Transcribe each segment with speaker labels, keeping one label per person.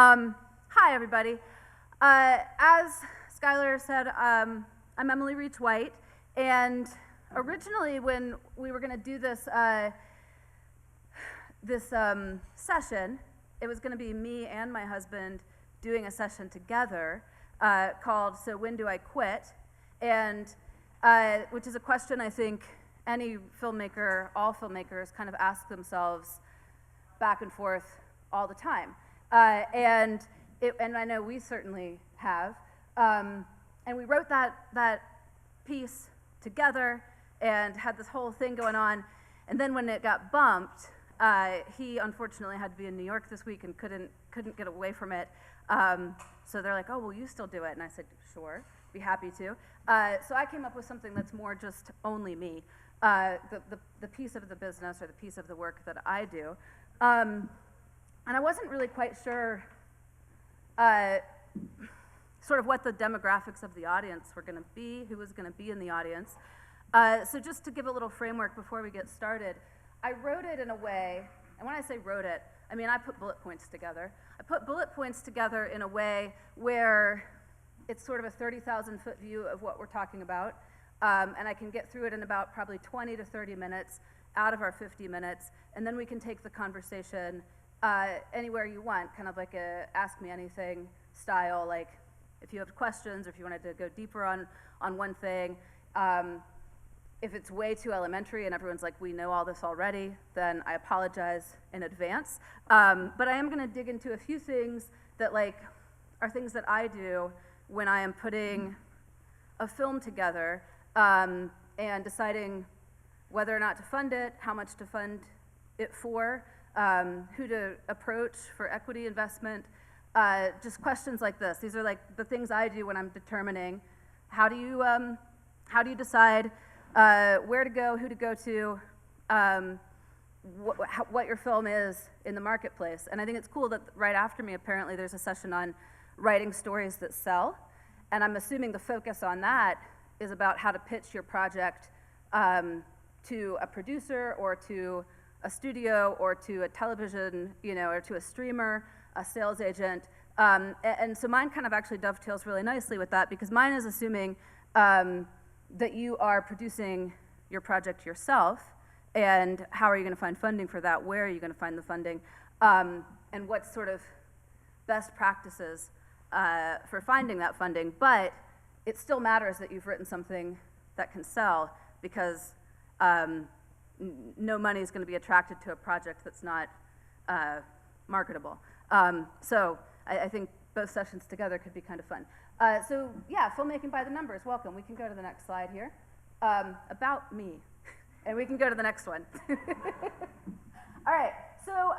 Speaker 1: Hi, everybody. As Skylar said, I'm Emily Reach White, and originally when we were going to do this session, it was going to be me and my husband doing a session together called "So When Do I Quit?" and which is a question I think any filmmaker, all filmmakers, kind of ask themselves back and forth all the time. And I know we certainly have. And we wrote that piece together and had this whole thing going on. And then when it got bumped, he unfortunately had to be in New York this week and couldn't get away from it. So they're like, "Oh, will you still do it?" And I said, "Sure, be happy to." So I came up with something that's more just only me, the piece of the business or the piece of the work that I do. And I wasn't really quite sure sort of what the demographics of the audience were going to be, who was going to be in the audience. So just to give a little framework before we get started, I wrote it in a way, and when I say wrote it, I mean I put bullet points together. I put bullet points together in a way where it's sort of a 30,000-foot view of what we're talking about, and I can get through it in about probably 20 to 30 minutes out of our 50 minutes, and then we can take the conversation anywhere you want, kind of like a ask me anything style, like if you have questions or if you wanted to go deeper on one thing. If it's way too elementary and everyone's like, we know all this already, then I apologize in advance. But I am gonna dig into a few things that are things that I do when I am putting a film together and deciding whether or not to fund it, how much to fund it for, who to approach for equity investment, just questions like this. These are like the things I do when I'm determining how do you decide where to go, who to go to, what your film is in the marketplace. And I think it's cool that right after me, apparently there's a session on writing stories that sell. And I'm assuming the focus on that is about how to pitch your project to a producer or to a studio or to a television, or to a streamer, a sales agent. And so mine kind of actually dovetails really nicely with that, because mine is assuming that you are producing your project yourself, and how are you going to find funding for that? Where are you going to find the funding? And what sort of best practices for finding that funding. But it still matters that you've written something that can sell, because no money is going to be attracted to a project that's not marketable. So I think both sessions together could be kind of fun. So yeah, filmmaking by the numbers, welcome. We can go to the next slide here. About me, and we can go to the next one. All right, so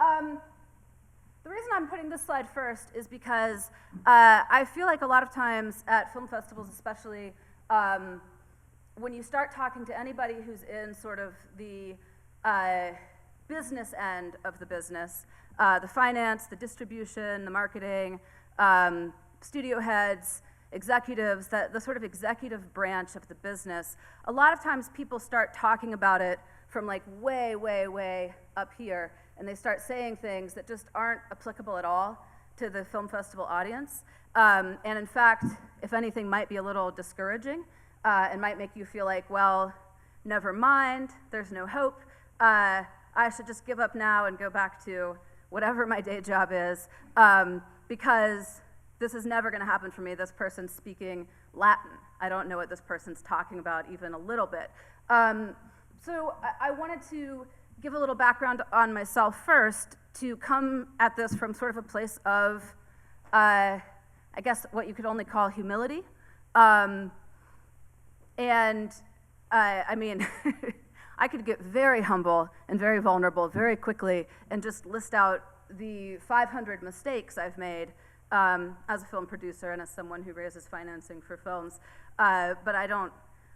Speaker 1: the reason I'm putting this slide first is because I feel like a lot of times at film festivals especially, when you start talking to anybody who's in sort of the business end of the business, the finance, the distribution, the marketing, studio heads, executives, the sort of executive branch of the business, a lot of times people start talking about it from like way, way, way up here, and they start saying things that just aren't applicable at all to the film festival audience. And in fact, if anything, might be a little discouraging and might make you feel like, well, never mind, there's no hope. I should just give up now and go back to whatever my day job is, because this is never going to happen for me. This person's speaking Latin. I don't know what this person's talking about even a little bit. So I wanted to give a little background on myself first, to come at this from sort of a place of, I guess, what you could only call humility. I mean, I could get very humble and very vulnerable very quickly and just list out the 500 mistakes I've made as a film producer and as someone who raises financing for films. But I don't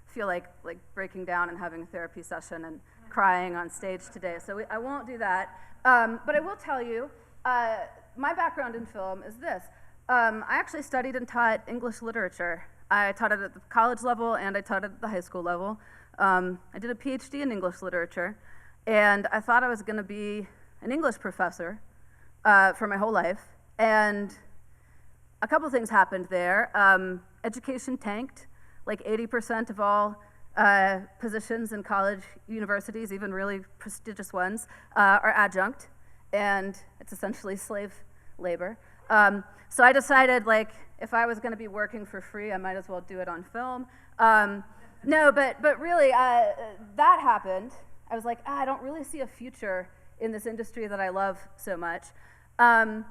Speaker 1: feel like breaking down and having a therapy session and crying on stage today, so I won't do that. But I will tell you, my background in film is this. I actually studied and taught English literature. I taught it at the college level and I taught it at the high school level. I did a PhD in English literature, and I thought I was going to be an English professor for my whole life, And a couple things happened there. Education tanked. Like 80% of all positions in college universities, even really prestigious ones, are adjunct, and it's essentially slave labor. So I decided, like, if I was going to be working for free, I might as well do it on film. No, but really, that happened. I was like, I don't really see a future in this industry that I love so much. And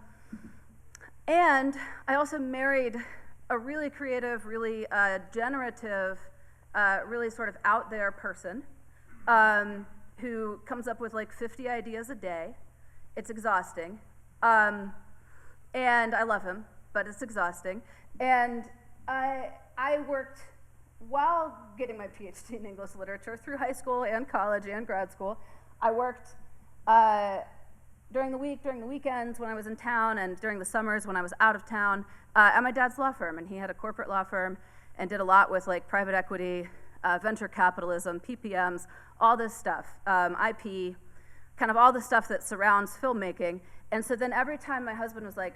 Speaker 1: I also married a really creative, really generative, really sort of out there person who comes up with like 50 ideas a day. It's exhausting. And I love him, but it's exhausting. And I worked while getting my PhD in English literature through high school and college and grad school. I worked during the week, during the weekends when I was in town, and during the summers when I was out of town, at my dad's law firm. And he had a corporate law firm and did a lot with like private equity, venture capitalism, PPMs, all this stuff, IP, kind of all the stuff that surrounds filmmaking. And so then every time my husband was like,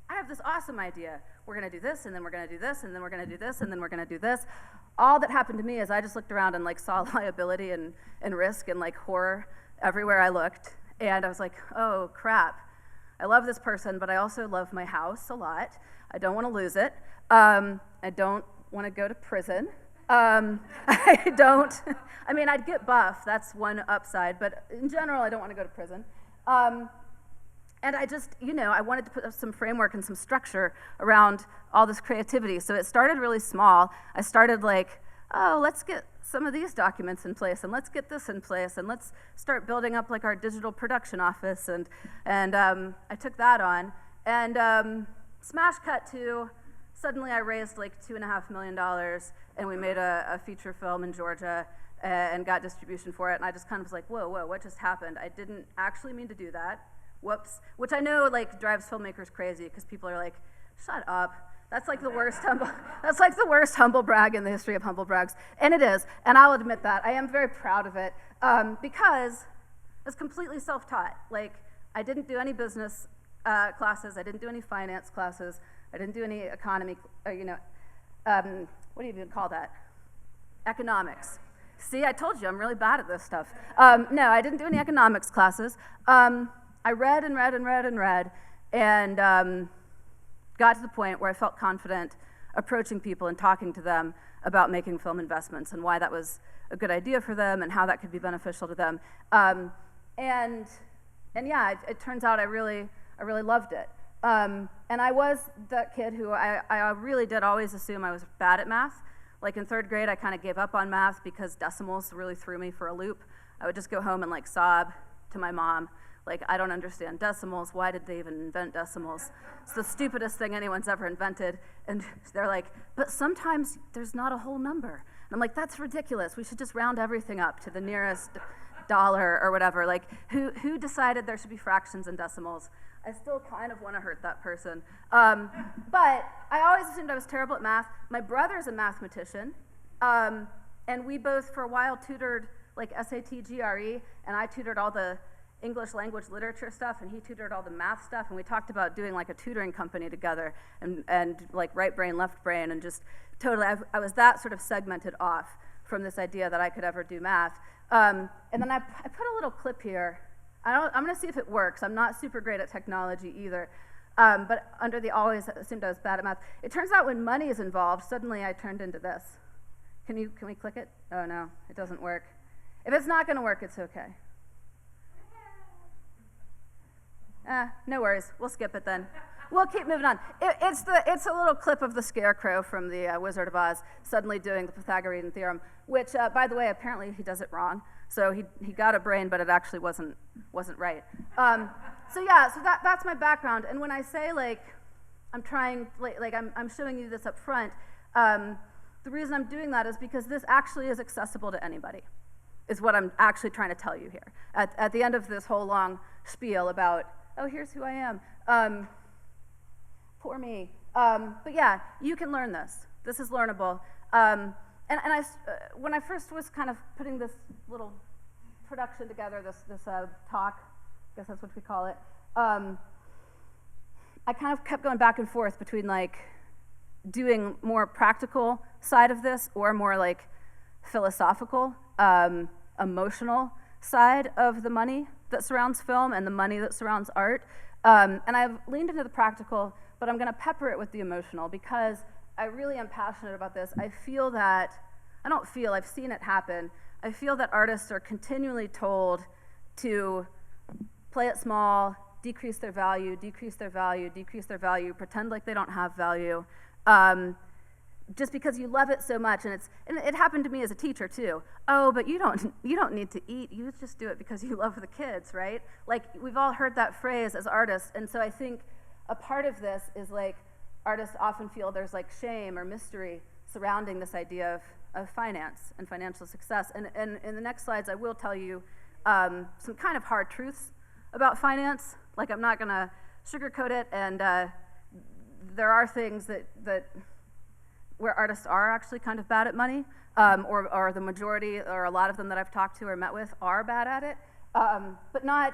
Speaker 1: I have this awesome idea. We're gonna do this, and then we're gonna do this, and then we're gonna do this, and then we're gonna do this. All that happened to me is I just looked around and like saw liability and risk and like horror everywhere I looked. And I was like, oh crap. I love this person, but I also love my house a lot. I don't wanna lose it. I don't wanna go to prison. I mean, I'd get buff, that's one upside, but in general, I don't wanna go to prison. And I just, I wanted to put some framework and some structure around all this creativity. So it started really small. I started like, oh, let's get some of these documents in place, and let's get this in place, and let's start building up like our digital production office. And I took that on. And smash cut to, suddenly I raised like $2.5 million, and we made a feature film in Georgia and got distribution for it. And I just kind of was like, whoa, what just happened? I didn't actually mean to do that. Whoops, which I know like drives filmmakers crazy because people are like, shut up. That's like the worst humble brag in the history of humble brags. And it is, and I'll admit that. I am very proud of it because it's completely self-taught. Like, I didn't do any business classes, I didn't do any finance classes, I didn't do any economy, what do you even call that? Economics. See, I told you, I'm really bad at this stuff. No, I didn't do any economics classes. I read and read and read and read, and got to the point where I felt confident approaching people and talking to them about making film investments and why that was a good idea for them and how that could be beneficial to them. And yeah, it turns out I really loved it. And I was that kid who I really did always assume I was bad at math. Like in third grade, I kind of gave up on math because decimals really threw me for a loop. I would just go home and like sob to my mom. Like, I don't understand decimals. Why did they even invent decimals? It's the stupidest thing anyone's ever invented. And they're like, but sometimes there's not a whole number. And I'm like, that's ridiculous. We should just round everything up to the nearest dollar or whatever. Like, who decided there should be fractions and decimals? I still kind of want to hurt that person. But I always assumed I was terrible at math. My brother's a mathematician. And we both, for a while, tutored like SAT, GRE, and I tutored all the English language literature stuff, and he tutored all the math stuff, and we talked about doing like a tutoring company together, and like right brain, left brain, and just totally, I was that sort of segmented off from this idea that I could ever do math. And then I put a little clip here. I'm gonna see if it works. I'm not super great at technology either, but under the always assumed I was bad at math. It turns out when money is involved, suddenly I turned into this. Can we click it? Oh no, it doesn't work. If it's not gonna work, it's okay. No worries, we'll skip it then. We'll keep moving on. It's a little clip of the Scarecrow from the Wizard of Oz suddenly doing the Pythagorean theorem, which, by the way, apparently he does it wrong. So he got a brain, but it actually wasn't right. So that's my background. And when I say like I'm trying, like I'm showing you this up front, the reason I'm doing that is because this actually is accessible to anybody, is what I'm actually trying to tell you here. At the end of this whole long spiel about, oh, here's who I am. Poor me. But yeah, you can learn this. This is learnable. And when I first was kind of putting this little production together, this talk, I guess that's what we call it, I kind of kept going back and forth between like doing more practical side of this or more like philosophical, emotional side of the money that surrounds film and the money that surrounds art. And I've leaned into the practical, but I'm gonna pepper it with the emotional because I really am passionate about this. I feel that, I've seen it happen. I feel that artists are continually told to play it small, decrease their value, decrease their value, decrease their value, pretend like they don't have value, just because you love it so much. And it happened to me as a teacher too. Oh, but you don't need to eat. You just do it because you love the kids, right? Like we've all heard that phrase as artists, and so I think a part of this is like artists often feel there's like shame or mystery surrounding this idea of finance and financial success. And in the next slides, I will tell you some kind of hard truths about finance. Like I'm not gonna sugarcoat it, and there are things that where artists are actually kind of bad at money, or the majority, or a lot of them that I've talked to or met with are bad at it, but not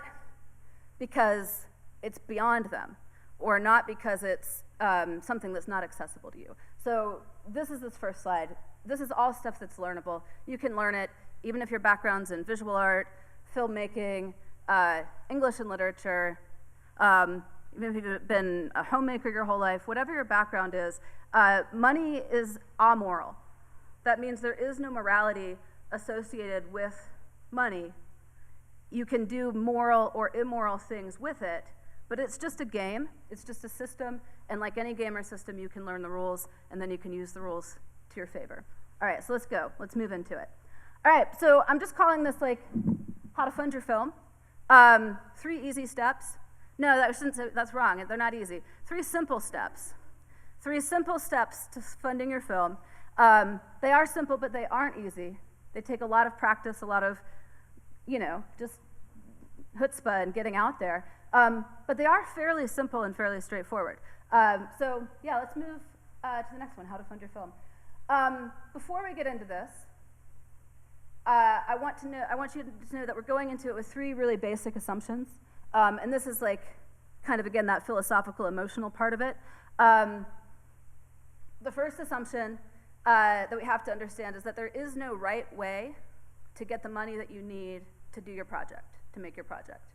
Speaker 1: because it's beyond them, or not because it's something that's not accessible to you. So this first slide. This is all stuff that's learnable. You can learn it even if your background's in visual art, filmmaking, English and literature, even if you've been a homemaker your whole life, whatever your background is, money is amoral. That means there is no morality associated with money. You can do moral or immoral things with it, but it's just a game, it's just a system, and like any game or system, you can learn the rules, and then you can use the rules to your favor. All right, so let's go. Let's move into it. All right, so I'm just calling this like how to fund your film. 3 easy steps. No, that's wrong. They're not easy. 3 simple steps. 3 simple steps to funding your film. They are simple, but they aren't easy. They take a lot of practice, a lot of, just chutzpah and getting out there. But they are fairly simple and fairly straightforward. So yeah, let's move to the next one, how to fund your film. Before we get into this, I want you to know that we're going into it with 3 really basic assumptions. And this is like, kind of again, that philosophical, emotional part of it. The first assumption that we have to understand is that there is no right way to get the money that you need to do your project, to make your project.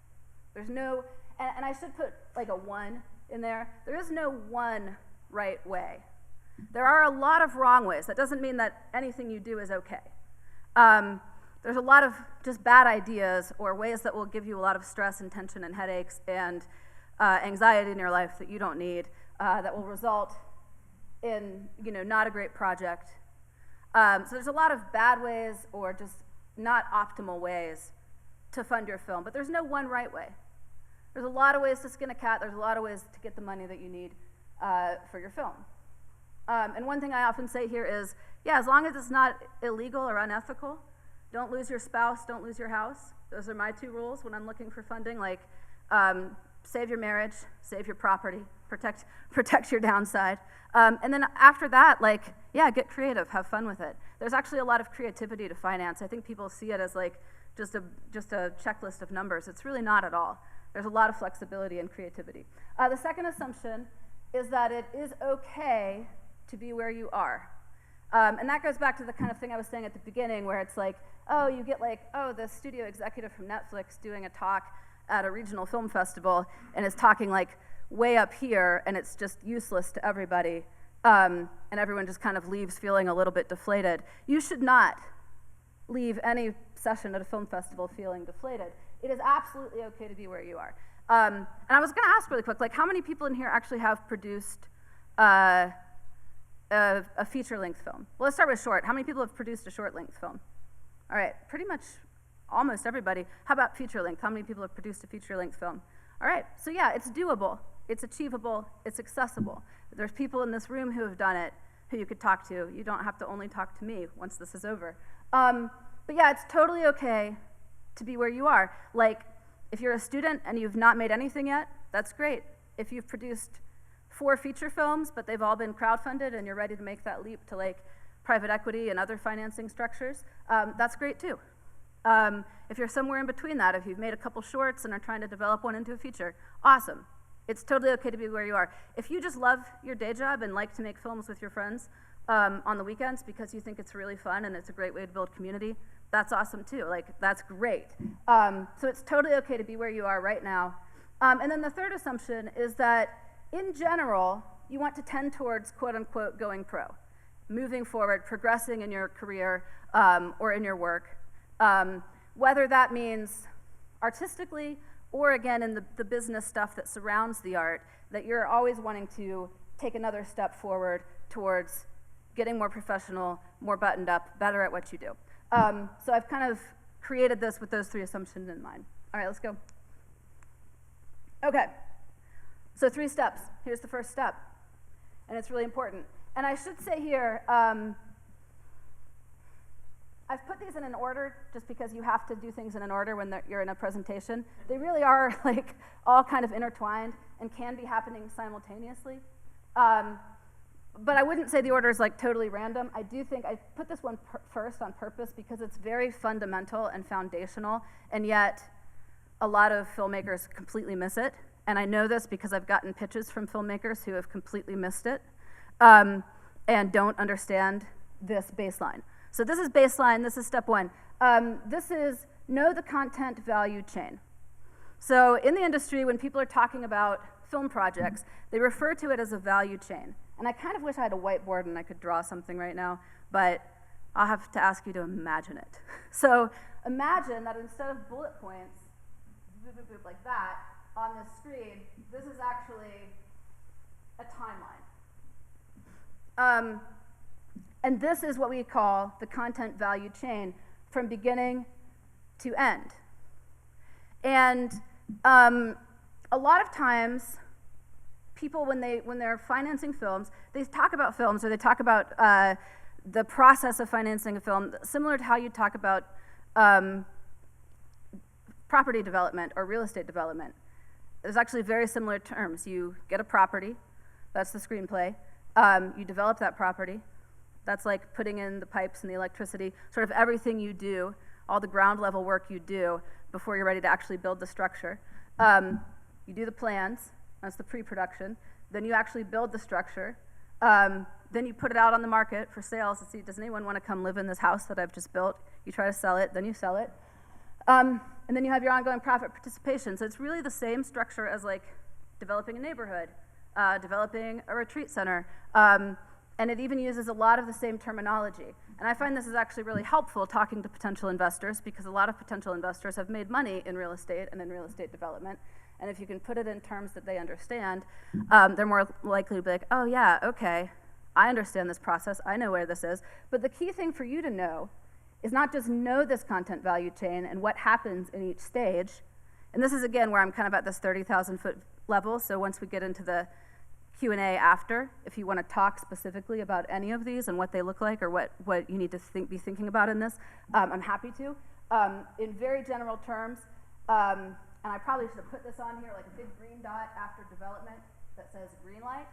Speaker 1: There's no, and I should put like a 1 in there. There is no one right way. There are a lot of wrong ways. That doesn't mean that anything you do is okay. There's a lot of just bad ideas or ways that will give you a lot of stress and tension and headaches and anxiety in your life that you don't need, that will result in not a great project. So there's a lot of bad ways or just not optimal ways to fund your film, but there's no one right way. There's a lot of ways to skin a cat. There's a lot of ways to get the money that you need for your film. And one thing I often say here is, yeah, as long as it's not illegal or unethical, don't lose your spouse, don't lose your house. Those are my 2 rules when I'm looking for funding, like save your marriage, save your property, protect your downside. And then after that, like, yeah, get creative, have fun with it. There's actually a lot of creativity to finance. I think people see it as like just a checklist of numbers. It's really not at all. There's a lot of flexibility and creativity. The second assumption is that it is okay to be where you are. And that goes back to the kind of thing I was saying at the beginning, where it's like, oh, you get like, oh, the studio executive from Netflix doing a talk at a regional film festival and is talking like way up here, and it's just useless to everybody, and everyone just kind of leaves feeling a little bit deflated. You should not leave any session at a film festival feeling deflated. It is absolutely okay to be where you are. And I was going to ask really quick, like, how many people in here actually have produced a feature-length film? Well, let's start with short. How many people have produced a short-length film? All right, pretty much almost everybody. How about feature-length? How many people have produced a feature-length film? All right, so yeah, it's doable, it's achievable, it's accessible. There's people in this room who have done it, who you could talk to. You don't have to only talk to me once this is over. But yeah, it's totally okay to be where you are. Like, if you're a student and you've not made anything yet, that's great. If you've produced 4 feature films, but they've all been crowdfunded and you're ready to make that leap to like private equity and other financing structures, that's great too. If you're somewhere in between that, if you've made a couple shorts and are trying to develop one into a feature, awesome. It's totally okay to be where you are. If you just love your day job and like to make films with your friends on the weekends because you think it's really fun and it's a great way to build community, that's awesome too. Like, that's great. So it's totally okay to be where you are right now. And then the third assumption is that, in general, you want to tend towards, quote unquote, going pro, moving forward, progressing in your career or in your work, whether that means artistically or, again, in the business stuff that surrounds the art, that you're always wanting to take another step forward towards getting more professional, more buttoned up, better at what you do. So I've kind of created this with those 3 assumptions in mind. All right, let's go. Okay, so 3 steps. Here's the first step, and it's really important. And I should say here, I've put these in an order just because you have to do things in an order when you're in a presentation. They really are like all kind of intertwined and can be happening simultaneously. But I wouldn't say the order is like totally random. I do think I put this one first on purpose because it's very fundamental and foundational, and yet a lot of filmmakers completely miss it. And I know this because I've gotten pitches from filmmakers who have completely missed it and don't understand this baseline. So this is baseline, this is step 1. This is know the content value chain. So in the industry, when people are talking about film projects, they refer to it as a value chain. And I kind of wish I had a whiteboard and I could draw something right now, but I'll have to ask you to imagine it. So imagine that instead of bullet points, boop, boop, boop, like that, on this screen, this is actually a timeline. And this is what we call the content value chain from beginning to end. And a lot of times, people, when they're financing films, they talk about films or they talk about the process of financing a film, similar to how you talk about property development or real estate development. There's actually very similar terms. You get a property, that's the screenplay. You develop that property. That's like putting in the pipes and the electricity, sort of everything you do, all the ground level work you do before you're ready to actually build the structure. You do the plans, that's the pre-production. Then you actually build the structure. Then you put it out on the market for sales to see, does anyone want to come live in this house that I've just built? You try to sell it, then you sell it. And then you have your ongoing profit participation. So it's really the same structure as like developing a neighborhood, developing a retreat center. And it even uses a lot of the same terminology. And I find this is actually really helpful talking to potential investors because a lot of potential investors have made money in real estate and in real estate development. And if you can put it in terms that they understand, they're more likely to be like, oh yeah, okay, I understand this process, I know where this is. But the key thing for you to know is not just know this content value chain and what happens in each stage. And this is, again, where I'm kind of at this 30,000 foot level. So once we get into the Q&A after, if you want to talk specifically about any of these and what they look like or what you need to be thinking about in this, I'm happy to. In very general terms, and I probably should have put this on here, like a big green dot after development that says green light.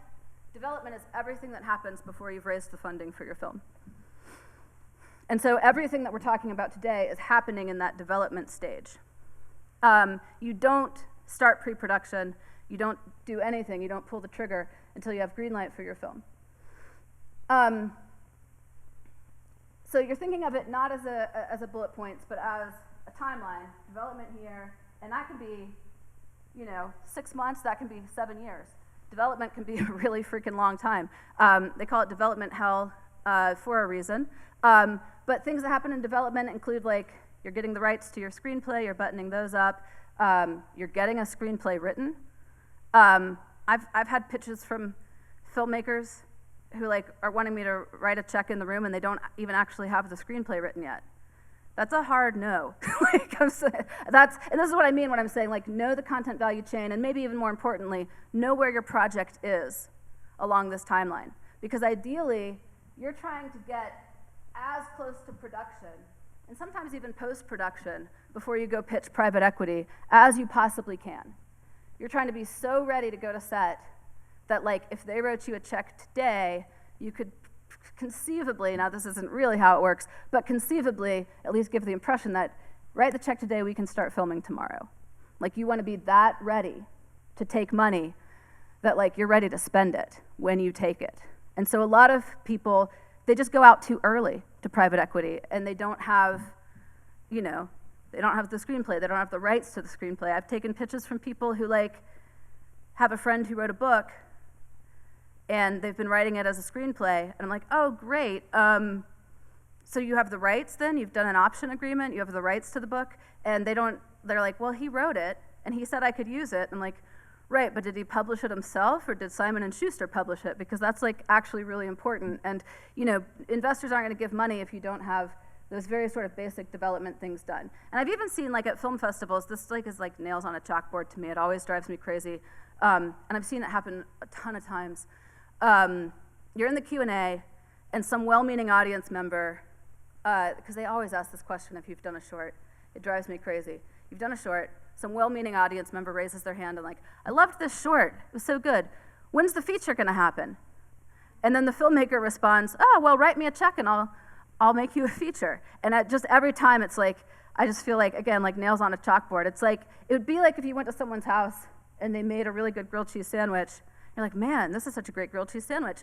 Speaker 1: Development is everything that happens before you've raised the funding for your film. And so everything that we're talking about today is happening in that development stage. You don't start pre-production, you don't do anything, you don't pull the trigger until you have green light for your film. So you're thinking of it not as a bullet points, but as a timeline. Development here, and that can be, 6 months, that can be 7 years. Development can be a really freaking long time. They call it development hell for a reason. But things that happen in development include, like, you're getting the rights to your screenplay, you're buttoning those up, you're getting a screenplay written. I've had pitches from filmmakers who are wanting me to write a check in the room and they don't even actually have the screenplay written yet. That's a hard no. And this is what I mean when I'm saying, know the content value chain, and maybe even more importantly, know where your project is along this timeline. Because ideally, you're trying to get as close to production, and sometimes even post-production, before you go pitch private equity, as you possibly can. You're trying to be so ready to go to set that, if they wrote you a check today, you could conceivably, now this isn't really how it works, but conceivably at least give the impression that, write the check today, we can start filming tomorrow. You want to be that ready to take money that like you're ready to spend it when you take it. And so a lot of people, they just go out too early to private equity, and they don't have, you know, they don't have the screenplay, they don't have the rights to the screenplay. I've taken pitches from people who like have a friend who wrote a book and they've been writing it as a screenplay, and I'm like, oh, great. So you have the rights then? You've done an option agreement, you have the rights to the book, and they're like, well, he wrote it, and he said I could use it. I'm like, right, but did he publish it himself, or did Simon & Schuster publish it? Because that's like actually really important. And you know, investors aren't gonna give money if you don't have those very sort of basic development things done. And I've even seen like at film festivals, this like is like nails on a chalkboard to me. It always drives me crazy. And I've seen it happen a ton of times. You're in the Q&A, and some well-meaning audience member, because they always ask this question if you've done a short. It drives me crazy. You've done a short, some well-meaning audience member raises their hand and like, I loved this short, it was so good. When's the feature gonna happen? And then the filmmaker responds, oh, well, write me a check and I'll make you a feature. And just every time it's like, I just feel like, again, like nails on a chalkboard. It's like, it would be like if you went to someone's house and they made a really good grilled cheese sandwich. You're like, man, this is such a great grilled cheese sandwich.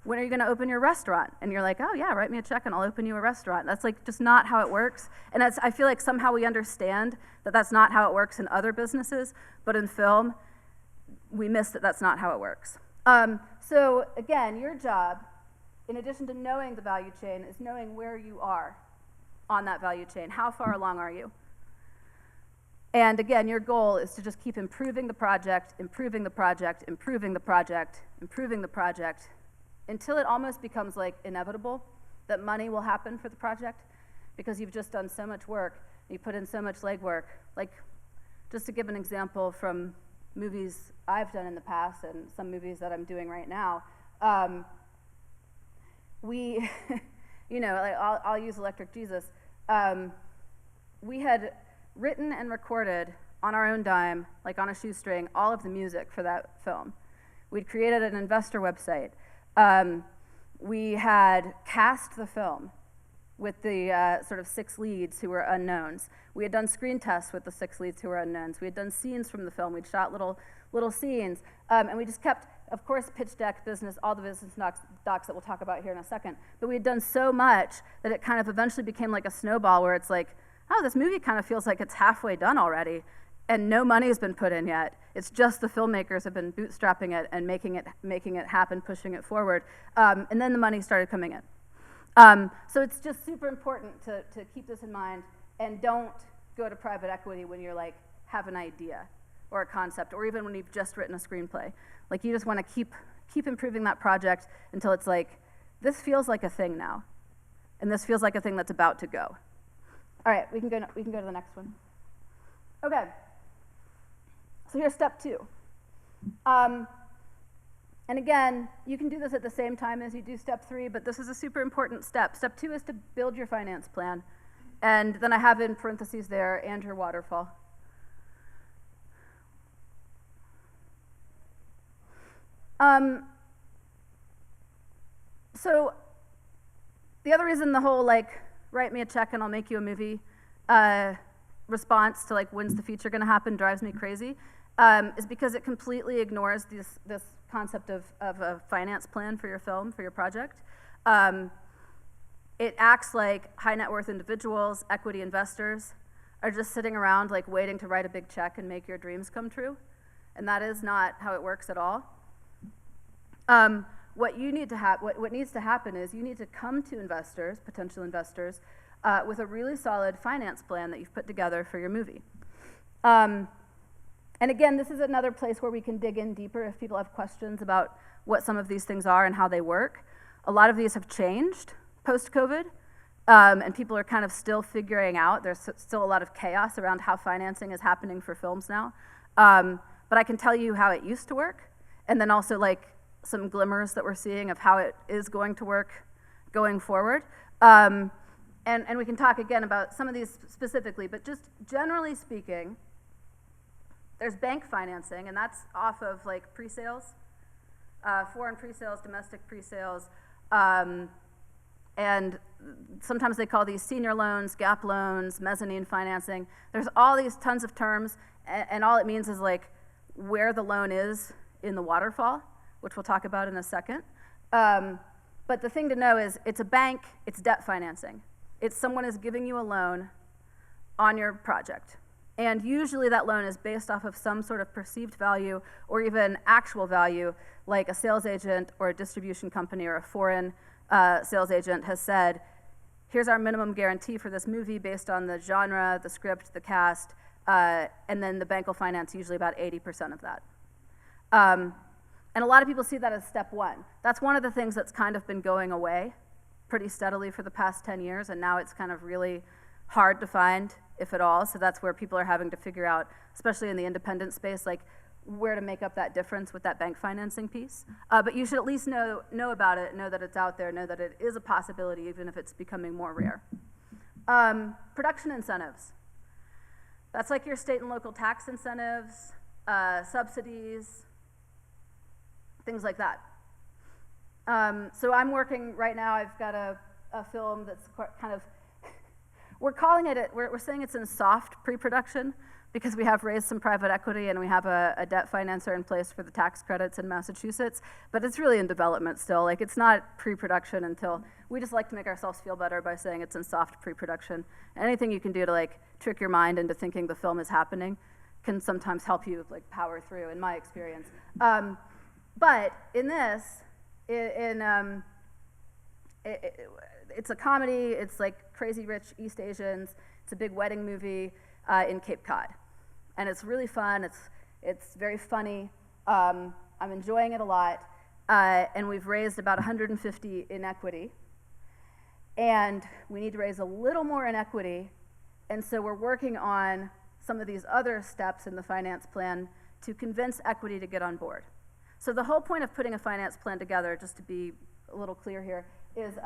Speaker 1: When are you gonna open your restaurant? And you're like, oh yeah, write me a check and I'll open you a restaurant. That's like just not how it works. And I feel like somehow we understand that that's not how it works in other businesses, but in film, we miss that that's not how it works. So again, your job, in addition to knowing the value chain, is knowing where you are on that value chain. How far along are you? And again, your goal is to just keep improving the project, improving the project, improving the project, improving the project, until it almost becomes like inevitable that money will happen for the project, because you've just done so much work, you put in so much legwork. Like, just to give an example from movies I've done in the past and some movies that I'm doing right now, we, you know, like I'll use Electric Jesus. We had written and recorded on our own dime, like on a shoestring, all of the music for that film. We'd created an investor website. We had cast the film with the sort of 6 leads who were unknowns. We had done screen tests with the 6 leads who were unknowns. We had done scenes from the film. We'd shot little scenes. And we just kept, of course, pitch deck, business, all the business docs that we'll talk about here in a second. But we had done so much that it kind of eventually became like a snowball where it's like, oh, this movie kind of feels like it's halfway done already, and no money has been put in yet. It's just the filmmakers have been bootstrapping it and making it happen, pushing it forward. And then the money started coming in. So it's just super important to keep this in mind, and don't go to private equity when you're like, have an idea or a concept, or even when you've just written a screenplay. Like, you just want to keep improving that project until it's like, this feels like a thing now, and this feels like a thing that's about to go. All right, we can go to the next one. Okay. So here's step 2. And again, you can do this at the same time as you do step 3, but this is a super important step. Step 2 is to build your finance plan. And then I have in parentheses there, and your waterfall. So the other reason the whole like, write me a check and I'll make you a movie response to like, when's the feature gonna happen, drives me crazy, is because it completely ignores this concept of a finance plan for your film, for your project. It acts like high net worth individuals, equity investors, are just sitting around like waiting to write a big check and make your dreams come true. And that is not how it works at all. What needs to happen is you need to come to investors, potential investors, with a really solid finance plan that you've put together for your movie. And again, this is another place where we can dig in deeper if people have questions about what some of these things are and how they work. A lot of these have changed post-COVID, and people are kind of still figuring out. There's still a lot of chaos around how financing is happening for films now. But I can tell you how it used to work, and then also like some glimmers that we're seeing of how it is going to work going forward. And we can talk again about some of these specifically, but just generally speaking, there's bank financing, and that's off of like pre-sales, foreign pre-sales, domestic pre-sales, and sometimes they call these senior loans, gap loans, mezzanine financing. There's all these tons of terms, and all it means is like where the loan is in the waterfall, which we'll talk about in a second. But the thing to know is it's a bank, it's debt financing. It's someone is giving you a loan on your project. And usually that loan is based off of some sort of perceived value or even actual value, like a sales agent or a distribution company or a foreign sales agent has said, here's our minimum guarantee for this movie based on the genre, the script, the cast, and then the bank will finance usually about 80% of that. And a lot of people see that as step one. That's one of the things that's kind of been going away pretty steadily for the past 10 years, and now it's kind of really hard to find, if at all. So that's where people are having to figure out, especially in the independent space, like where to make up that difference with that bank financing piece. But you should at least know about it, know that it's out there, know that it is a possibility, even if it's becoming more rare. Production incentives. That's like your state and local tax incentives, subsidies, things like that. So I'm working right now, I've got a film that's kind of, we're calling it, we're saying it's in soft pre-production because we have raised some private equity and we have a debt financer in place for the tax credits in Massachusetts, but it's really in development still. Like, it's not pre-production until, we just like to make ourselves feel better by saying it's in soft pre-production. Anything you can do to like trick your mind into thinking the film is happening can sometimes help you like power through, in my experience. But in this, it's a comedy, it's like Crazy Rich East Asians, it's a big wedding movie in Cape Cod. And it's really fun, it's very funny, I'm enjoying it a lot, and we've raised about 150 in equity. And we need to raise a little more in equity, and so we're working on some of these other steps in the finance plan to convince equity to get on board. So the whole point of putting a finance plan together, just to be a little clear here, is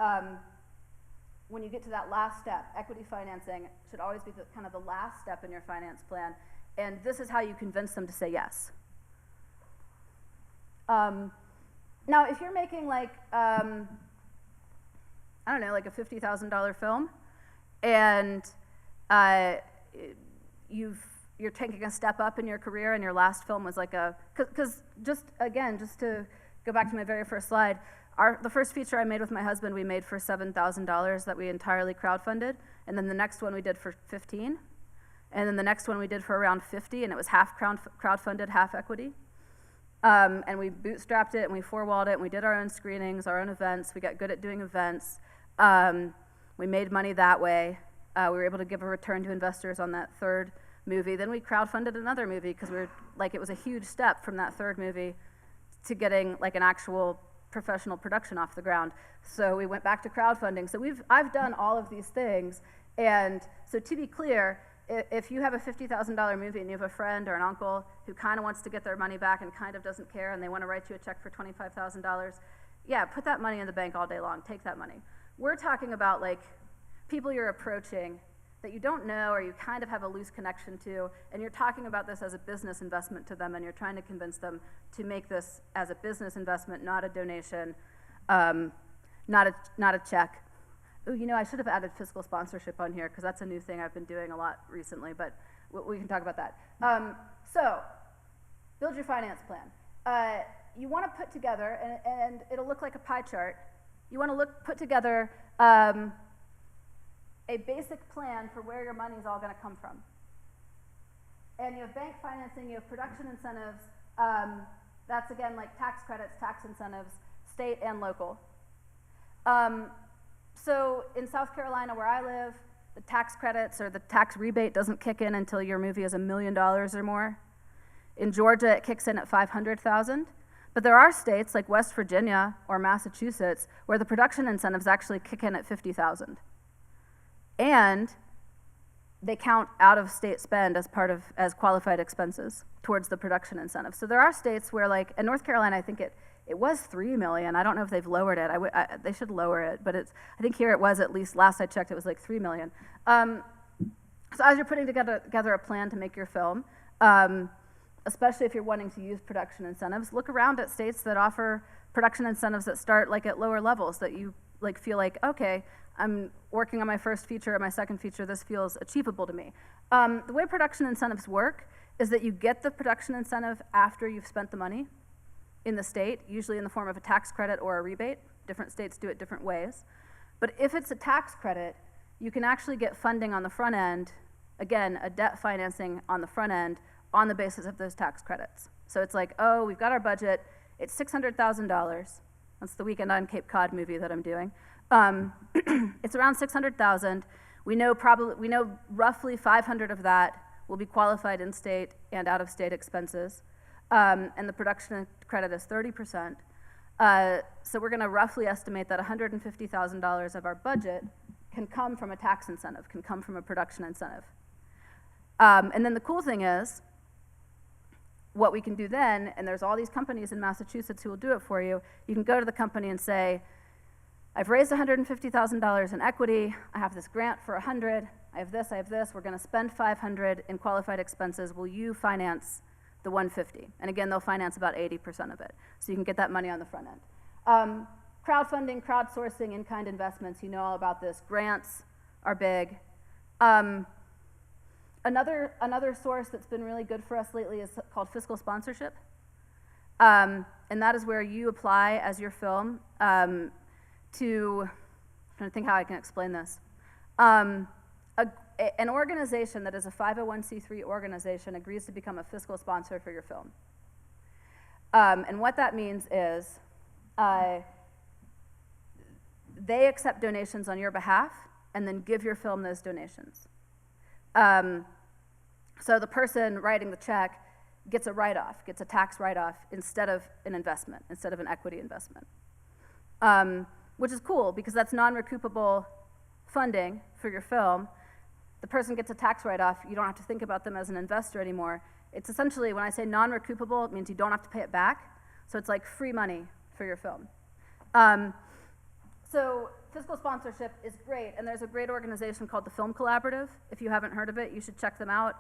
Speaker 1: when you get to that last step, equity financing should always be kind of the last step in your finance plan, and this is how you convince them to say yes. Now, if you're making like, I don't know, like a $50,000 film, and you're taking a step up in your career, and your last film was like because just to go back to my very first slide, the first feature I made with my husband, we made for $7,000 that we entirely crowdfunded, and then the next one we did for 15, and then the next one we did for around 50, and it was half crowdfunded, half equity. And we bootstrapped it, and we four-walled it, and we did our own screenings, our own events. We got good at doing events. We made money that way. We were able to give a return to investors on that third movie. Then we crowdfunded another movie because it was a huge step from that third movie to getting like an actual professional production off the ground. So we went back to crowdfunding. So I've done all of these things. And so to be clear, if you have a $50,000 movie and you have a friend or an uncle who kind of wants to get their money back and kind of doesn't care and they want to write you a check for $25,000, yeah, put that money in the bank all day long. Take that money. We're talking about like people you're approaching that you don't know or you kind of have a loose connection to, and you're talking about this as a business investment to them, and you're trying to convince them to make this as a business investment, not a donation, not a check. Ooh, you know, I should have added fiscal sponsorship on here because that's a new thing I've been doing a lot recently, but we can talk about that. So, build your finance plan. You want to put together, and it'll look like a pie chart, you want to put together a basic plan for where your money is all going to come from. And you have bank financing, you have production incentives, that's again like tax credits, tax incentives, state and local. So in South Carolina where I live, the tax credits or the tax rebate doesn't kick in until your movie is $1 million or more. In Georgia, it kicks in at $500,000. But there are states like West Virginia or Massachusetts where the production incentives actually kick in at $50,000. And they count out-of-state spend as qualified expenses towards the production incentive. So there are states where, like in North Carolina, I think it was $3 million. I don't know if they've lowered it. They should lower it, but I think here it was, at least last I checked, it was like $3 million. So as you're putting together a plan to make your film, especially if you're wanting to use production incentives, look around at states that offer production incentives that start like at lower levels, that you like feel like, okay, I'm working on my first feature or my second feature, this feels achievable to me. The way production incentives work is that you get the production incentive after you've spent the money. in the state, usually in the form of a tax credit or a rebate. Different states do it different ways. But if it's a tax credit, you can actually get funding on the front end, again, a debt financing on the front end on the basis of those tax credits. So it's like, oh, we've got our budget, it's $600,000. That's the Weekend on Cape Cod movie that I'm doing. It's around $600,000. We know roughly 500 of that will be qualified in-state and out-of-state expenses, and the production credit is 30%. So we're going to roughly estimate that $150,000 of our budget can come from a tax incentive, can come from a production incentive. And then the cool thing is, what we can do then, and there's all these companies in Massachusetts who will do it for you, you can go to the company and say, I've raised $150,000 in equity, I have this grant for 100, I have this, we're gonna spend 500 in qualified expenses, will you finance the 150? And again, they'll finance about 80% of it. So you can get that money on the front end. Crowdfunding, crowdsourcing, in-kind investments, you know all about this. Grants are big. Another source that's been really good for us lately is called fiscal sponsorship. And that is where you apply as your film I'm trying to think how I can explain this. An organization that is a 501c3 organization agrees to become a fiscal sponsor for your film. And what that means is they accept donations on your behalf and then give your film those donations. So the person writing the check gets a write-off, gets a tax write-off instead of an investment, instead of an equity investment. Which is cool because that's non-recoupable funding for your film. The person gets a tax write-off, you don't have to think about them as an investor anymore. It's essentially, when I say non-recoupable, it means you don't have to pay it back. So it's like free money for your film. So fiscal sponsorship is great, and there's a great organization called the Film Collaborative. If you haven't heard of it, you should check them out.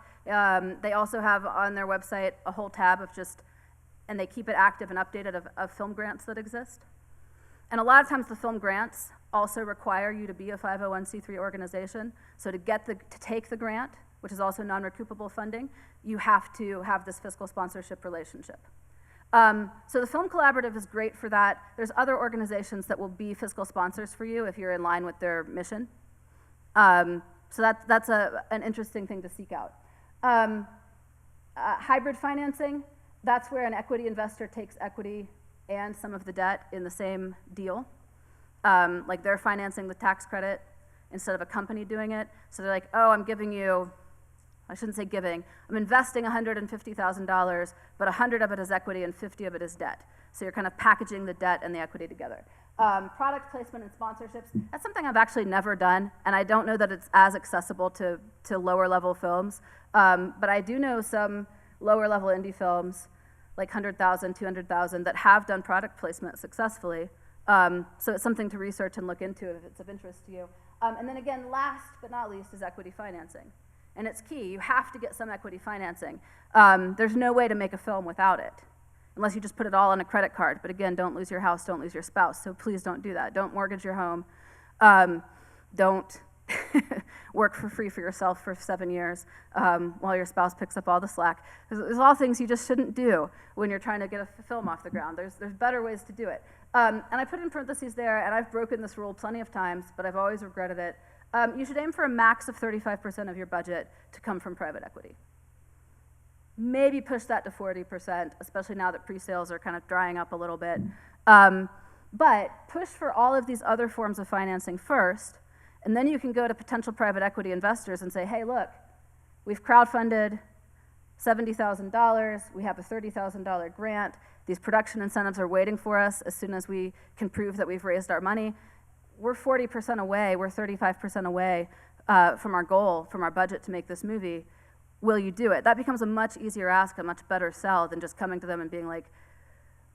Speaker 1: They also have on their website a whole tab of and they keep it active and updated of film grants that exist. And a lot of times the film grants also require you to be a 501c3 organization. So to take the grant, which is also non-recoupable funding, you have to have this fiscal sponsorship relationship. So the Film Collaborative is great for that. There's other organizations that will be fiscal sponsors for you if you're in line with their mission. So that's an interesting thing to seek out. Hybrid financing, that's where an equity investor takes equity and some of the debt in the same deal. Like they're financing the tax credit instead of a company doing it. So they're like, oh, I'm giving you, I shouldn't say giving, I'm investing $150,000, but 100 of it is equity and 50 of it is debt. So you're kind of packaging the debt and the equity together. Product placement and sponsorships, that's something I've actually never done, and I don't know that it's as accessible to lower level films, but I do know some lower level indie films, like 100,000, 200,000, that have done product placement successfully. So it's something to research and look into if it's of interest to you. And then again, last but not least is equity financing. And it's key, you have to get some equity financing. There's no way to make a film without it, unless you just put it all on a credit card. But again, don't lose your house, don't lose your spouse, so please don't do that. Don't mortgage your home. Don't work for free for yourself for 7 years while your spouse picks up all the slack. There's all things you just shouldn't do when you're trying to get a film off the ground. There's better ways to do it. And I put in parentheses there, and I've broken this rule plenty of times, but I've always regretted it. You should aim for a max of 35% of your budget to come from private equity. Maybe push that to 40%, especially now that pre-sales are kind of drying up a little bit. But push for all of these other forms of financing first, and then you can go to potential private equity investors and say, hey, look, we've crowdfunded $70,000, we have a $30,000 grant, these production incentives are waiting for us as soon as we can prove that we've raised our money. We're 40% away, we're 35% away from our goal, from our budget to make this movie. Will you do it? That becomes a much easier ask, a much better sell than just coming to them and being like,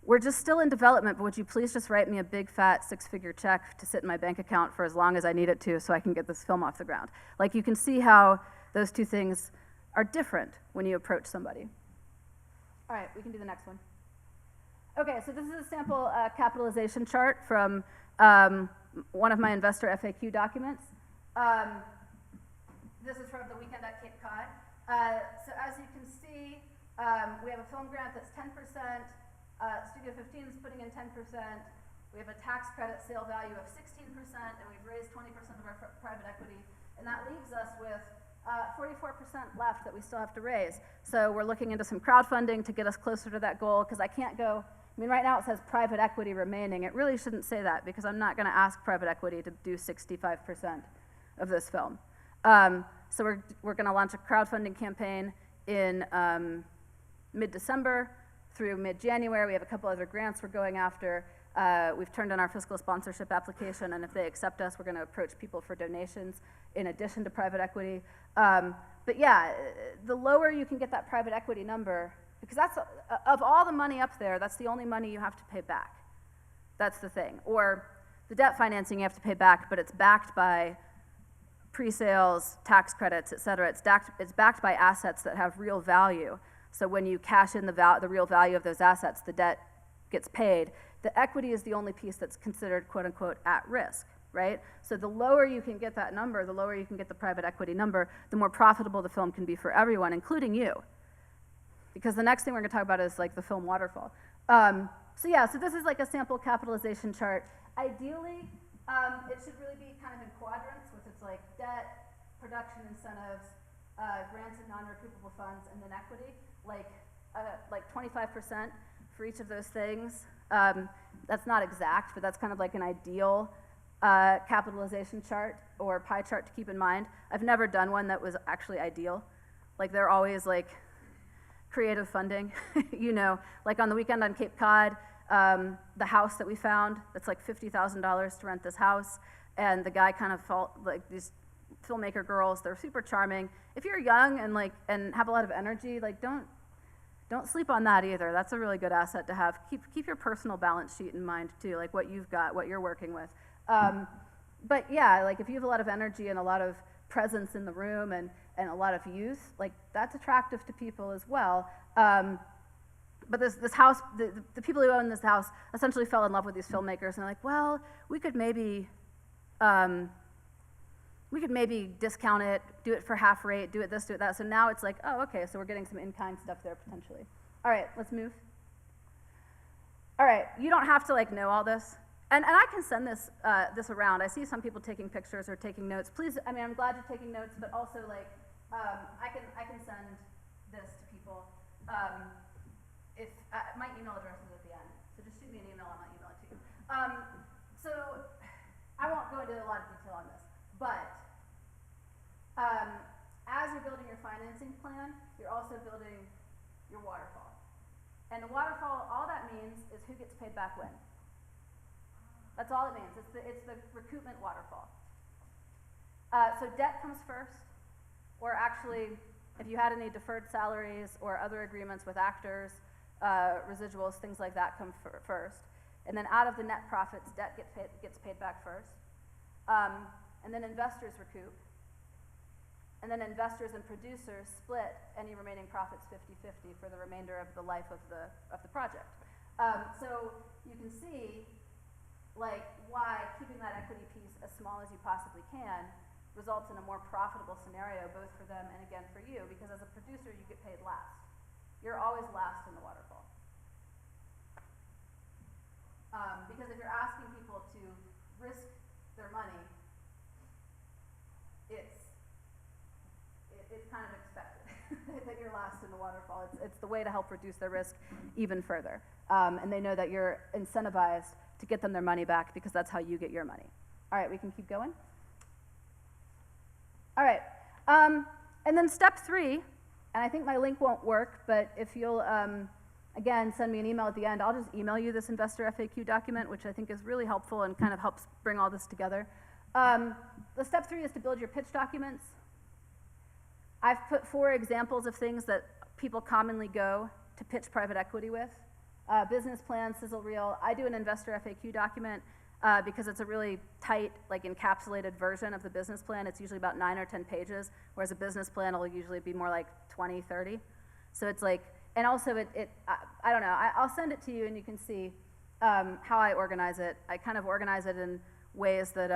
Speaker 1: we're just still in development, but would you please just write me a big fat 6-figure check to sit in my bank account for as long as I need it to so I can get this film off the ground? Like, you can see how those two things are different when you approach somebody. All right, we can do the next one. Okay, so this is a sample capitalization chart from one of my investor FAQ documents. This is from the Weekend at Cape Cod. So as you can see, we have a film grant that's 10%, Studio 15 is putting in 10%. We have a tax credit sale value of 16%, and we've raised 20% of our private equity, and that leaves us with 44% left that we still have to raise. So we're looking into some crowdfunding to get us closer to that goal, because I can't go, I mean, right now it says private equity remaining. It really shouldn't say that, because I'm not gonna ask private equity to do 65% of this film. So we're gonna launch a crowdfunding campaign in mid-December through mid-January. We have a couple other grants we're going after. We've turned in our fiscal sponsorship application, and if they accept us, we're gonna approach people for donations in addition to private equity. But yeah, the lower you can get that private equity number, because that's, of all the money up there, that's the only money you have to pay back. That's the thing. Or the debt financing you have to pay back, but it's backed by pre-sales, tax credits, et cetera. It's backed by assets that have real value. So when you cash in the real value of those assets, the debt gets paid. The equity is the only piece that's considered, quote unquote, at risk, right? So the lower you can get that number, the lower you can get the private equity number, the more profitable the film can be for everyone, including you. Because the next thing we're gonna talk about is like the film waterfall. So yeah, so this is like a sample capitalization chart. Ideally, it should really be kind of in quadrants, with its like debt, production incentives, grants and non-recoupable funds, and then equity, like 25% for each of those things. That's not exact, but that's kind of like an ideal capitalization chart or pie chart to keep in mind. I've never done one that was actually ideal. Like they're always like creative funding, you know, like on the weekend on Cape Cod, the house that we found, it's like $50,000 to rent this house, and the guy kind of felt like these filmmaker girls, they're super charming. If you're young and have a lot of energy, like don't sleep on that either. That's a really good asset to have. Keep your personal balance sheet in mind too, like what you've got, what you're working with. But yeah, like if you have a lot of energy and a lot of presence in the room and a lot of youth, like that's attractive to people as well. But this house, the people who own this house essentially fell in love with these filmmakers, and they're like, well, we could maybe discount it, do it for half rate, do it this, do it that. So now it's like, oh, okay, so we're getting some in-kind stuff there potentially. All right, let's move. All right, you don't have to like know all this. And I can send this around. I see some people taking pictures or taking notes. Please, I mean, I'm glad you're taking notes, but also like, I can send this to people. If my email address is at the end, so just shoot me an email and I'll email it to you. So I won't go into a lot of detail on this, but as you're building your financing plan, you're also building your waterfall. And the waterfall, all that means is who gets paid back when. That's all it means. It's the recoupment waterfall. So debt comes first, or actually, if you had any deferred salaries or other agreements with actors, residuals, things like that come first. And then out of the net profits, debt gets paid back first. And then investors recoup. And then investors and producers split any remaining profits 50-50 for the remainder of the life of the project. So you can see like why keeping that equity piece as small as you possibly can results in a more profitable scenario both for them and again for you, because as a producer you get paid last. You're always last in the waterfall. Because if you're asking people to risk their money, it's kind of expected that you're last in the waterfall. It's the way to help reduce their risk even further. And they know that you're incentivized to get them their money back, because that's how you get your money. All right, we can keep going. All right, and then step 3, and I think my link won't work, but if you'll, again, send me an email at the end, I'll just email you this investor FAQ document, which I think is really helpful and kind of helps bring all this together. The step 3 is to build your pitch documents. I've put 4 examples of things that people commonly go to pitch private equity with. Business plan, sizzle reel. I do an investor FAQ document because it's a really tight, like encapsulated version of the business plan. It's usually about 9 or 10 pages, whereas a business plan will usually be more like 20, 30. So it's like, and also I don't know, I'll send it to you and you can see how I organize it. I kind of organize it in ways that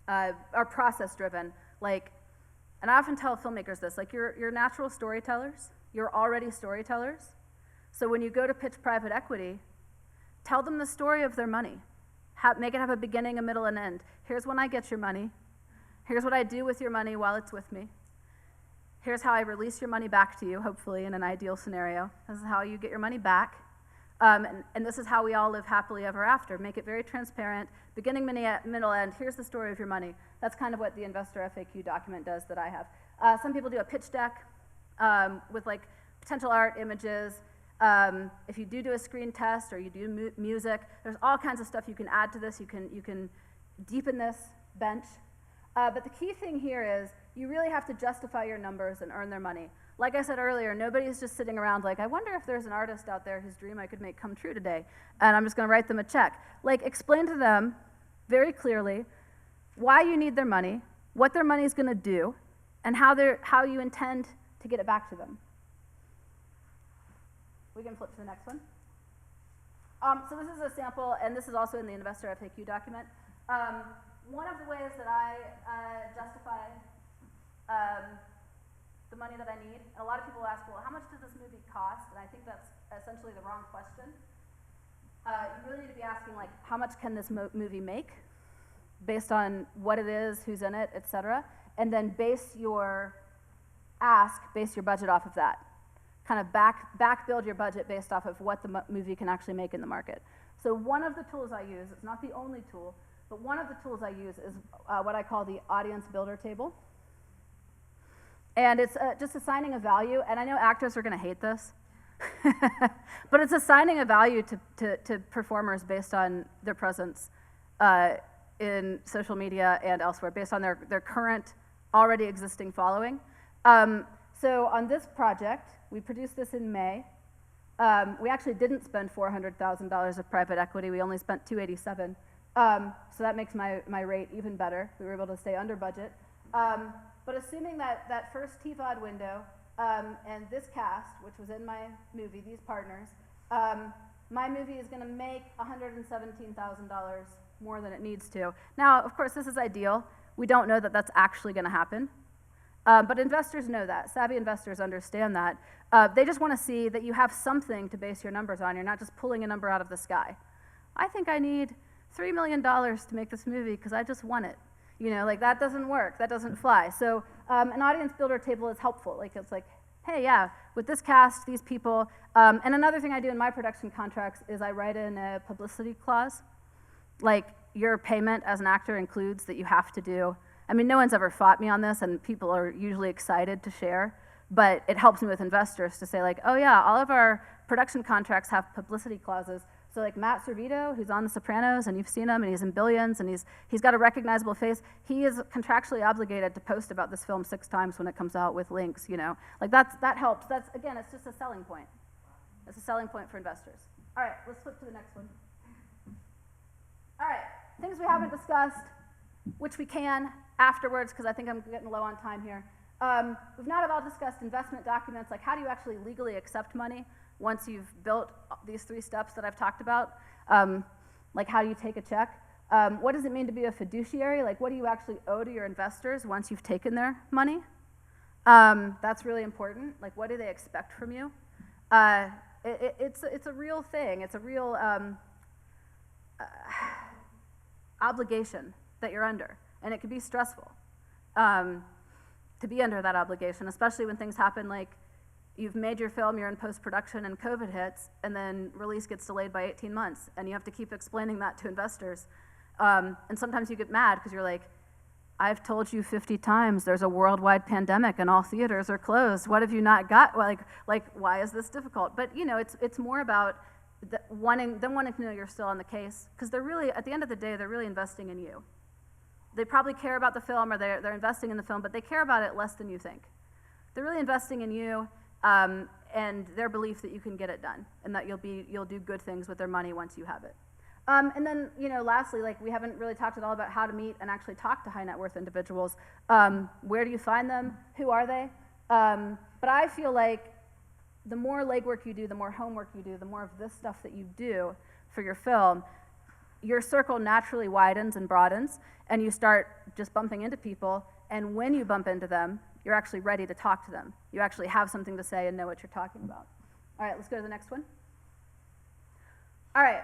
Speaker 1: are process driven. Like, and I often tell filmmakers this, like you're natural storytellers. You're already storytellers. So when you go to pitch private equity, tell them the story of their money. Make it have a beginning, a middle, and end. Here's when I get your money. Here's what I do with your money while it's with me. Here's how I release your money back to you, hopefully, in an ideal scenario. This is how you get your money back. And this is how we all live happily ever after. Make it very transparent. Beginning, middle, end. Here's the story of your money. That's kind of what the investor FAQ document does that I have. Some people do a pitch deck with like potential art, images. If you do a screen test or you do music, there's all kinds of stuff you can add to this. You can deepen this bench. But the key thing here is you really have to justify your numbers and earn their money. Like I said earlier, nobody's just sitting around like, I wonder if there's an artist out there whose dream I could make come true today, and I'm just gonna write them a check. Like, explain to them very clearly why you need their money, what their money's gonna do, and how you intend to get it back to them. We can flip to the next one. So this is a sample, and this is also in the investor FAQ document. One of the ways that I justify the money that I need, and a lot of people ask, well, how much does this movie cost? And I think that's essentially the wrong question. You really need to be asking, like, how much can this movie make, based on what it is, who's in it, et cetera, and then base your budget off of that. Kind of back build your budget based off of what the movie can actually make in the market. So one of the tools I use, it's not the only tool, but one of the tools I use is what I call the audience builder table. And it's just assigning a value, and I know actors are gonna hate this, but it's assigning a value to performers based on their presence in social media and elsewhere, based on their current, already existing following. So on this project, we produced this in May. We actually didn't spend $400,000 of private equity, we only spent $287,000. So that makes my rate even better. We were able to stay under budget. But assuming that first TVOD window and this cast, which was in my movie, these partners, my movie is gonna make $117,000 more than it needs to. Now, of course, this is ideal. We don't know that that's actually gonna happen. But investors know that. Savvy investors understand that. They just wanna see that you have something to base your numbers on. You're not just pulling a number out of the sky. I think I need $3 million to make this movie because I just want it. You know, like that doesn't work, that doesn't fly. So an audience builder table is helpful. Like it's like, hey, yeah, with this cast, these people. And another thing I do in my production contracts is I write in a publicity clause. Like your payment as an actor includes that you have to do. I mean, no one's ever fought me on this, and people are usually excited to share. But it helps me with investors to say like, oh yeah, all of our production contracts have publicity clauses. So like Matt Servito, who's on The Sopranos, and you've seen him, and he's in Billions, and he's got a recognizable face. He is contractually obligated to post about this film 6 times when it comes out with links, you know. Like that helps. That's, again, it's just a selling point. It's a selling point for investors. All right, let's flip to the next one. All right, things we haven't discussed, which we can afterwards, because I think I'm getting low on time here. We've not at all discussed investment documents, like how do you actually legally accept money once you've built these 3 steps that I've talked about. Like how do you take a check? What does it mean to be a fiduciary? Like what do you actually owe to your investors once you've taken their money? That's really important. Like what do they expect from you? It's a real thing. It's a real obligation that you're under, and it can be stressful to be under that obligation, especially when things happen like you've made your film, you're in post-production, and COVID hits, and then release gets delayed by 18 months, and you have to keep explaining that to investors. And sometimes you get mad because you're like, I've told you 50 times there's a worldwide pandemic and all theaters are closed. What have you not got? Like why is this difficult? But you know, it's more about wanting to know you're still on the case, because they're really, at the end of the day, they're really investing in you. They probably care about the film, or they're investing in the film, but they care about it less than you think. They're really investing in you, and their belief that you can get it done, and that you'll do good things with their money once you have it. And then, you know, lastly, like we haven't really talked at all about how to meet and actually talk to high net worth individuals. Where do you find them? Who are they? But I feel like the more legwork you do, the more homework you do, the more of this stuff that you do for your film, your circle naturally widens and broadens, and you start just bumping into people, and when you bump into them, you're actually ready to talk to them. You actually have something to say and know what you're talking about. All right, let's go to the next one. All right.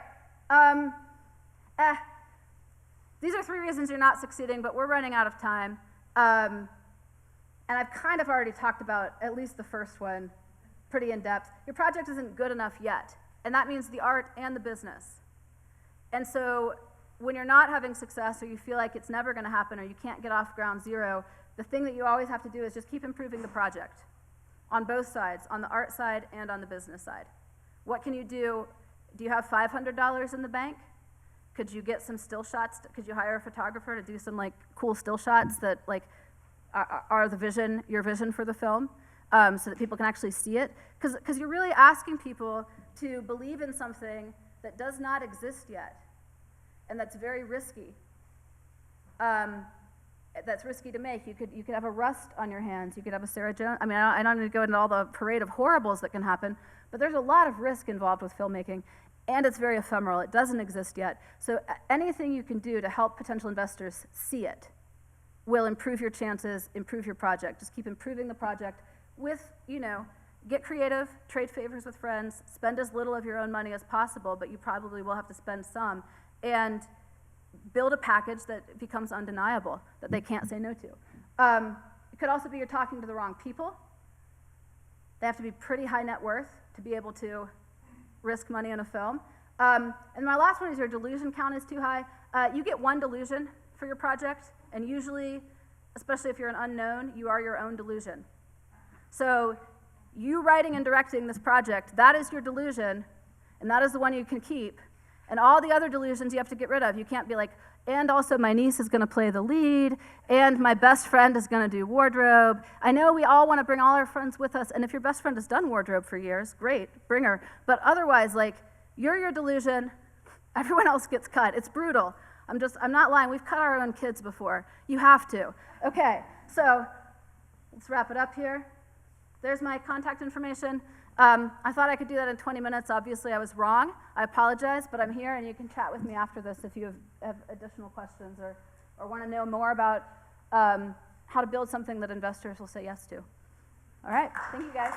Speaker 1: These are 3 reasons you're not succeeding, but we're running out of time. And I've kind of already talked about at least the first one pretty in depth. Your project isn't good enough yet, and that means the art and the business. And so when you're not having success or you feel like it's never going to happen or you can't get off ground zero, the thing that you always have to do is just keep improving the project on both sides, on the art side and on the business side. What can you do? Do you have $500 in the bank? Could you get some still shots? Could you hire a photographer to do some like cool still shots that like are the vision, your vision for the film, so that people can actually see it? Because you're really asking people to believe in something that does not exist yet, and that's very risky. That's risky to make. You could have a Rust on your hands. You could have a Sarah Jones. I mean, I don't need to go into all the parade of horribles that can happen, but there's a lot of risk involved with filmmaking, and it's very ephemeral. It doesn't exist yet. So anything you can do to help potential investors see it will improve your chances, improve your project. Just keep improving the project with, get creative, trade favors with friends, spend as little of your own money as possible, but you probably will have to spend some, and build a package that becomes undeniable, that they can't say no to. It could also be you're talking to the wrong people. They have to be pretty high net worth to be able to risk money in a film. And my last one is your delusion count is too high. You get 1 delusion for your project, and usually, especially if you're an unknown, you are your own delusion. So you writing and directing this project, that is your delusion, and that is the one you can keep. And all the other delusions you have to get rid of. You can't be like, and also my niece is going to play the lead, and my best friend is going to do wardrobe. I know we all want to bring all our friends with us, and if your best friend has done wardrobe for years, great, bring her. But otherwise, like, you're your delusion, everyone else gets cut. It's brutal. I'm not lying. We've cut our own kids before. You have to. Okay, so let's wrap it up here. There's my contact information. I thought I could do that in 20 minutes. Obviously, I was wrong. I apologize, but I'm here, and you can chat with me after this if you have additional questions or want to know more about how to build something that investors will say yes to. All right. Thank you, guys.